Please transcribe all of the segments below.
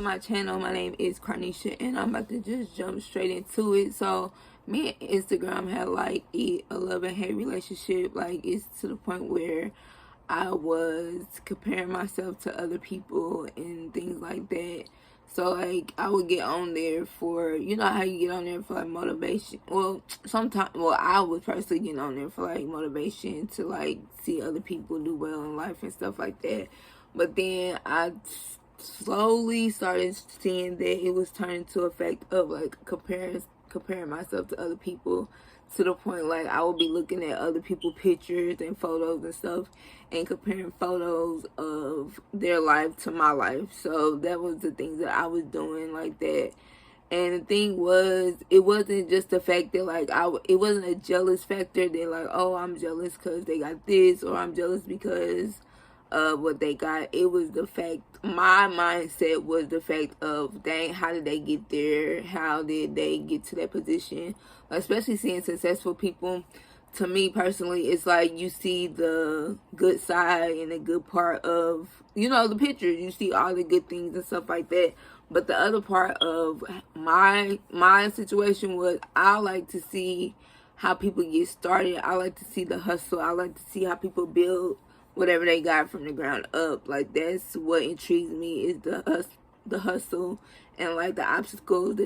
to my channel. My name is Carnisha, and I'm about to just jump straight into it. So me and Instagram had like a love and hate relationship. Like, it's to the point where I was comparing myself to other people and things like that. So like, I would get on there for, you know how you get on there for like motivation. Well, sometimes, well, I was personally getting on there for like motivation to like see other people do well in life and stuff like that. But then I slowly started seeing that it was turning to effect of like comparing myself to other people, to the point like I would be looking at other people's pictures and photos and stuff and comparing photos of their life to my life. So that was the things that I was doing like that. And the thing was, it wasn't just the fact that like it wasn't a jealous factor that like, oh, I'm jealous because they got this, or I'm jealous because of what they got. It was the fact, my mindset was the fact of, dang, how did they get there? How did they get to that position? Especially seeing successful people, to me personally, it's like you see the good side and the good part of, you know, the pictures. You see all the good things and stuff like that. But the other part of my situation was, I like to see how people get started. I like to see the hustle. I like to see how people build whatever they got from the ground up. Like, that's what intrigues me, is the hustle and like the obstacles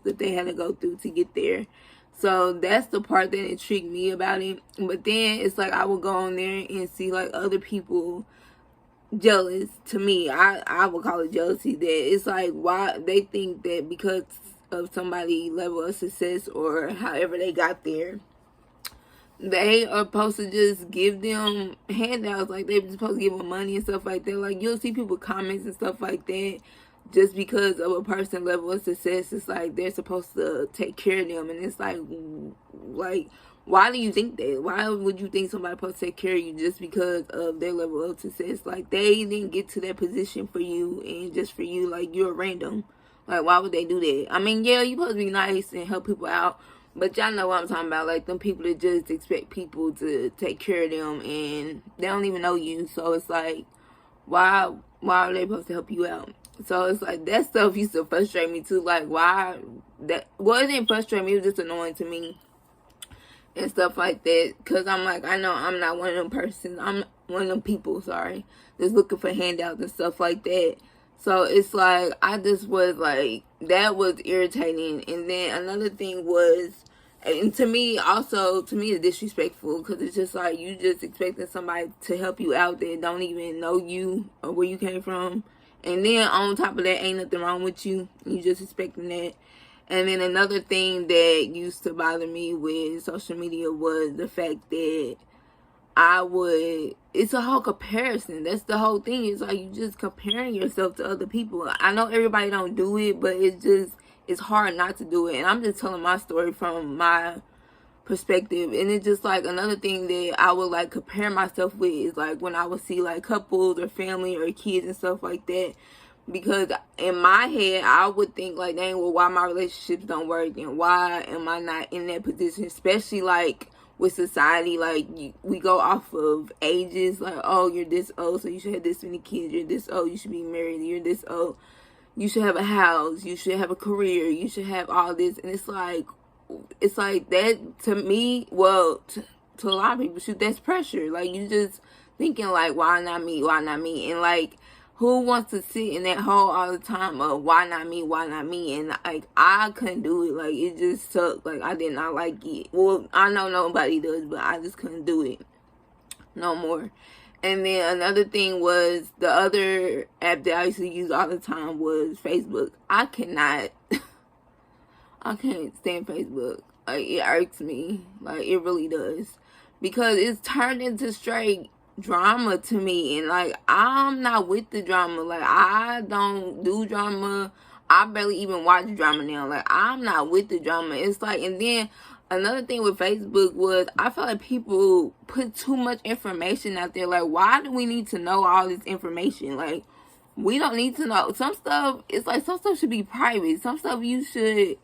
that they had to go through to get there. So that's the part that intrigued me about it. But then it's like I would go on there and see like other people jealous. To me, I would call it jealousy. That it's like, why they think that because of somebody's level of success or however they got there, they are supposed to just give them handouts. Like, they're supposed to give them money and stuff like that. Like, you'll see people comments and stuff like that. Just because of a person's level of success, it's like they're supposed to take care of them. And it's like, why do you think that? Why would you think somebody's supposed to take care of you just because of their level of success? Like, they didn't get to that position for you and just for you. Like, you're random. Like, why would they do that? I mean, yeah, you're supposed to be nice and help people out, but y'all know what I'm talking about. Like, them people that just expect people to take care of them and they don't even know you. So it's like, why are they supposed to help you out? So it's like, that stuff used to frustrate me too. Like, why that? Well, it didn't frustrate me. It was just annoying to me and stuff like that. Because I'm like, I know I'm not one of them persons. I'm one of them people, sorry, just looking for handouts and stuff like that. So it's like, I just was like, that was irritating. And then another thing was, and to me it's disrespectful, because it's just like, you just expecting somebody to help you out that don't even know you or where you came from. And then on top of that, ain't nothing wrong with you. You just expecting that. And then another thing that used to bother me with social media was the fact that it's a whole comparison. That's the whole thing. It's like, you just comparing yourself to other people. I know everybody don't do it, but it's hard not to do it. And I'm just telling my story from my perspective. And it's just like, another thing that I would like compare myself with is like when I would see like couples or family or kids and stuff like that. Because in my head, I would think like, dang, well, why my relationships don't work and why am I not in that position? Especially like with society, like we go off of ages. Like, oh, you're this old, so you should have this many kids. You're this old, you should be married. You're this old, you should have a house. You should have a career. You should have all this. And it's like that to me. Well, to a lot of people, shoot, that's pressure. Like, you just thinking like, why not me? Why not me? And like, who wants to sit in that hole all the time of why not me? Why not me? And like, I couldn't do it. Like, it just sucked. Like, I did not like it. Well, I know nobody does, but I just couldn't do it no more. And then another thing was, the other app that I used to use all the time was Facebook. I can't stand Facebook. Like, it irks me. Like, it really does. Because it's turned into straight drama to me. And like, I'm not with the drama. Like, I don't do drama. I barely even watch drama now. Like, I'm not with the drama. It's like, and then another thing with Facebook was, I feel like people put too much information out there. Like, why do we need to know all this information? Like, we don't need to know. Some stuff, it's like, some stuff should be private. Some stuff you should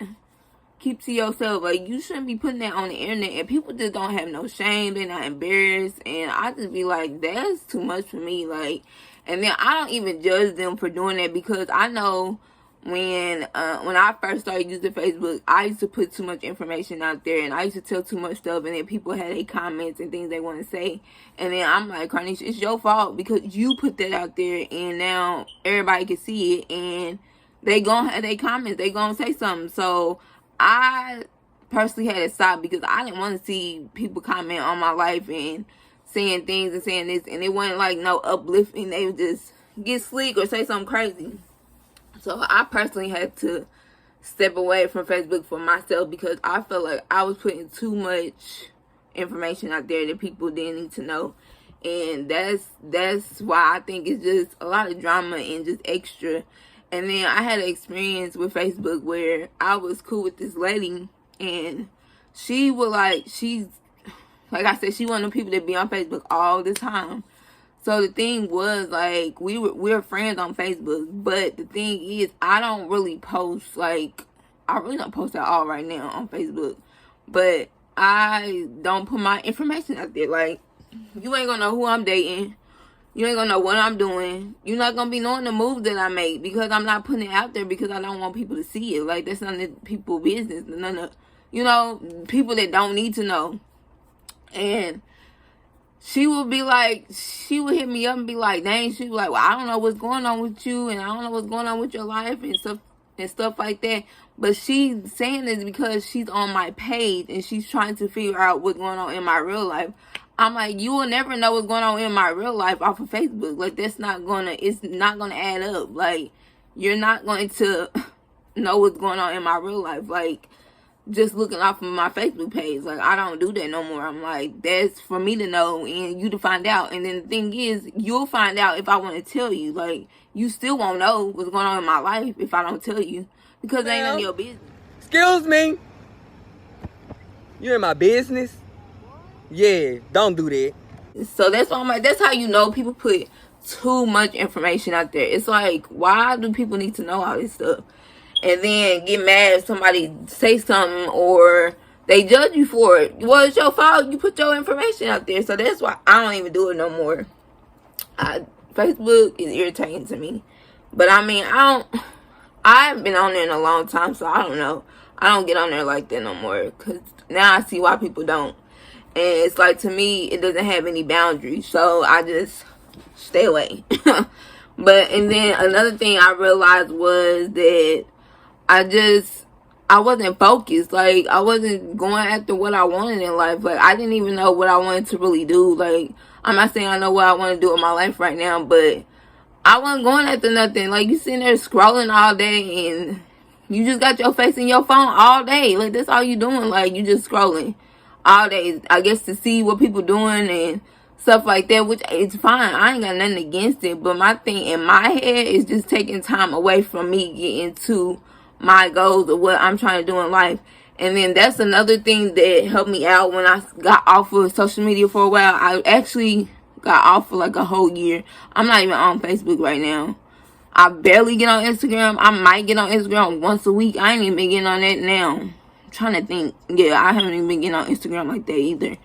keep to yourself. Like, you shouldn't be putting that on the internet. And people just don't have no shame. They're not embarrassed. And I just be like, that's too much for me. Like, And then I don't even judge them for doing that, because I know when I first started using Facebook, I used to put too much information out there, and I used to tell too much stuff, and then people had their comments and things they want to say, and then I'm like, Carnisha, it's your fault because you put that out there, and now everybody can see it, and they gonna have their comments, they gonna say something. So I personally had to stop, because I didn't want to see people comment on my life and saying things and saying this, and it wasn't like no uplifting. They would just get slick or say something crazy. So I personally had to step away from Facebook for myself, because I felt like I was putting too much information out there that people didn't need to know. And that's why I think it's just a lot of drama and just extra. And then I had an experience with Facebook where I was cool with this lady, and she was like, like I said, she one of the people that be on Facebook all the time. So the thing was, like, we're friends on Facebook, but the thing is, I don't really post, like, I really don't post at all right now on Facebook, but I don't put my information out there. Like, you ain't gonna know who I'm dating, you ain't gonna know what I'm doing, you're not gonna be knowing the moves that I make, because I'm not putting it out there, because I don't want people to see it. Like, that's none of people's business, none of, people that don't need to know. And she would be like, she would hit me up and be like, dang, she was like, well, I don't know what's going on with you, and I don't know what's going on with your life and stuff like that. But she's saying this because she's on my page, and she's trying to figure out what's going on in my real life. I'm like, you will never know what's going on in my real life off of Facebook. Like, it's not gonna add up. Like, you're not going to know what's going on in my real life. Like, just looking off of my Facebook page. Like, I don't do that no more. I'm like, that's for me to know and you to find out. And then the thing is, you'll find out if I want to tell you. Like, you still won't know what's going on in my life if I don't tell you, because it ain't none of your business. Excuse me? You're in my business? Yeah, don't do that. So that's why I'm like, that's how you know people put too much information out there. It's like, why do people need to know all this stuff? And then get mad if somebody say something or they judge you for it. Well, it's your fault. You put your information out there. So that's why I don't even do it no more. Facebook is irritating to me. But I mean, I haven't been on there in a long time, so I don't know. I don't get on there like that no more, because now I see why people don't. And it's like, to me, it doesn't have any boundaries. So I just stay away. And then another thing I realized was that I wasn't focused. Like, I wasn't going after what I wanted in life. Like, I didn't even know what I wanted to really do. Like, I'm not saying I know what I want to do in my life right now, but I wasn't going after nothing. Like, you sitting there scrolling all day, and you just got your face in your phone all day. Like, that's all you doing. Like, you just scrolling all day, I guess, to see what people doing and stuff like that, which it's fine. I ain't got nothing against it. But my thing in my head is just taking time away from me getting to my goals of what I'm trying to do in life. And then that's another thing that helped me out when I got off of social media for a while. I actually got off for like a whole year. I'm not even on Facebook right now. I barely get on Instagram. I might get on Instagram once a week. I ain't even been getting on that now. I'm trying to think. Yeah, I haven't even been getting on Instagram like that either.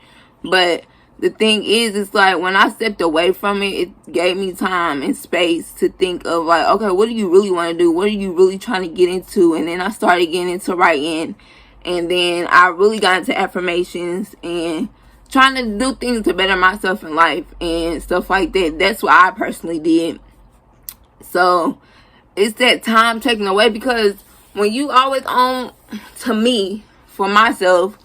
But the thing is, it's like, when I stepped away from it, it gave me time and space to think of, like, okay, what do you really want to do? What are you really trying to get into? And then I started getting into writing. And then I really got into affirmations and trying to do things to better myself in life and stuff like that. That's what I personally did. So it's that time taken away, because when you always on, to me, for myself,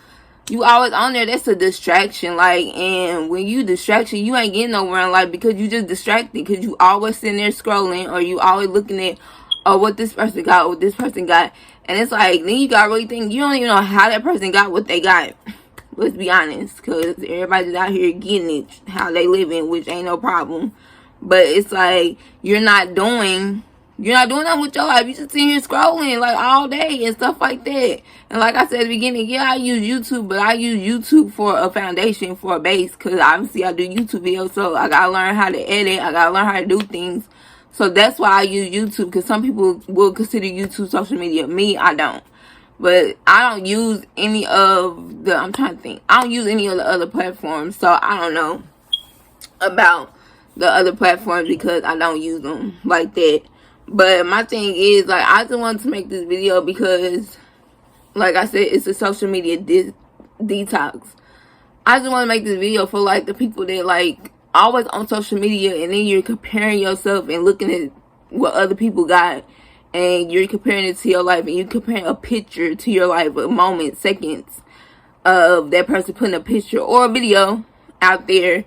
you always on there, that's a distraction. Like, and when you distraction, you ain't getting nowhere in life, because you just distracted, because you always sitting there scrolling, or you always looking at, oh, what this person got, what this person got. And it's like, then you got really think, you don't even know how that person got what they got. Let's be honest, because everybody's out here getting it, how they living, which ain't no problem. But it's like, you're not doing that with your life. You just sitting here scrolling like all day and stuff like that. And like I said at the beginning, yeah, I use YouTube, but I use YouTube for a foundation, for a base, because obviously I do YouTube videos, so I gotta learn how to edit, I gotta learn how to do things. So that's why I use YouTube, because some people will consider YouTube social media. Me, I don't. But I don't use any of the, I'm trying to think, I don't use any of the other platforms, so I don't know about the other platforms because I don't use them like that. But my thing is, like, I just wanted to make this video because, like I said, it's a social media detox. I just want to make this video for, like, the people that, like, always on social media, and then you're comparing yourself and looking at what other people got, and you're comparing it to your life, and you're comparing a picture to your life, a moment, seconds of that person putting a picture or a video out there,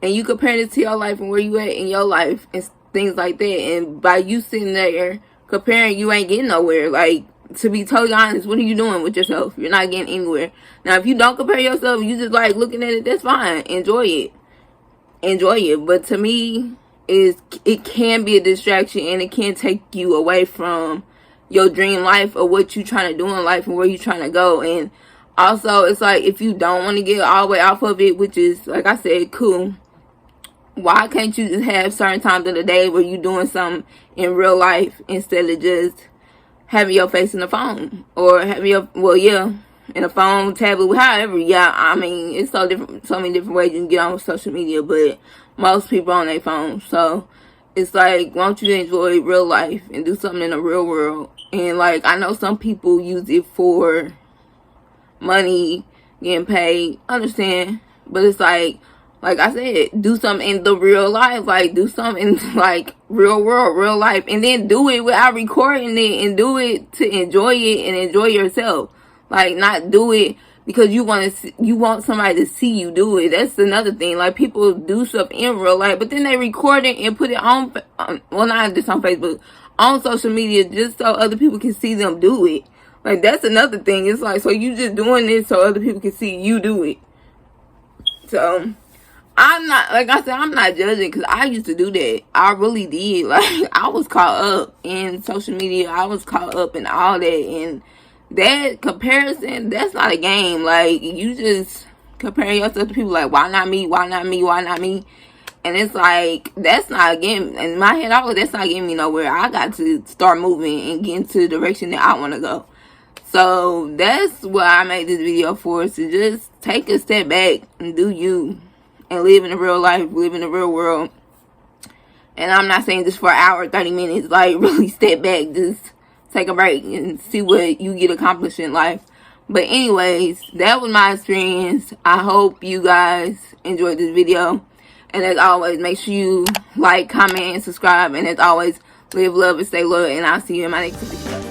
and you comparing it to your life and where you at in your life and things like that. And by you sitting there comparing, you ain't getting nowhere. Like, to be totally honest, what are you doing with yourself? You're not getting anywhere. Now, if you don't compare yourself, you just like looking at it, that's fine. Enjoy it. But to me, it can be a distraction, and it can take you away from your dream life or what you're trying to do in life and where you're trying to go. And also, it's like, if you don't want to get all the way off of it, which is, like I said, cool, why can't you just have certain times of the day where you're doing something in real life instead of just having your face in the phone, or having your, well, yeah, in a phone, tablet, however. Yeah, I mean, it's so many different ways you can get on social media, but most people on their phone. So it's like, why don't you enjoy real life and do something in the real world? And, like, I know some people use it for money, getting paid, understand, but it's like I said, do something in the real life. Like, do something in, like, real world, real life, and then do it without recording it, and do it to enjoy it and enjoy yourself. Like, not do it because you want somebody to see you do it. That's another thing. Like, people do stuff in real life, but then they record it and put it on, well, not just on Facebook, on social media, just so other people can see them do it. Like, that's another thing. It's like, so you just doing this so other people can see you do it. So I'm not, like I said, I'm not judging, because I used to do that. I really did. Like, I was caught up in social media. I was caught up in all that. And that comparison, that's not a game. Like, you just comparing yourself to people like, why not me? Why not me? Why not me? And it's like, that's not getting, in my head, that's not getting me nowhere. I got to start moving and get into the direction that I want to go. So that's what I made this video for, is to just take a step back and do you, and live in the real life, live in the real world. And I'm not saying just for an hour, 30 minutes, like, really step back, just take a break and see what you get accomplished in life. But anyways, that was my experience. I hope you guys enjoyed this video. And as always, make sure you like, comment, and subscribe. And as always, live, love, and stay loyal. And I'll see you in my next video.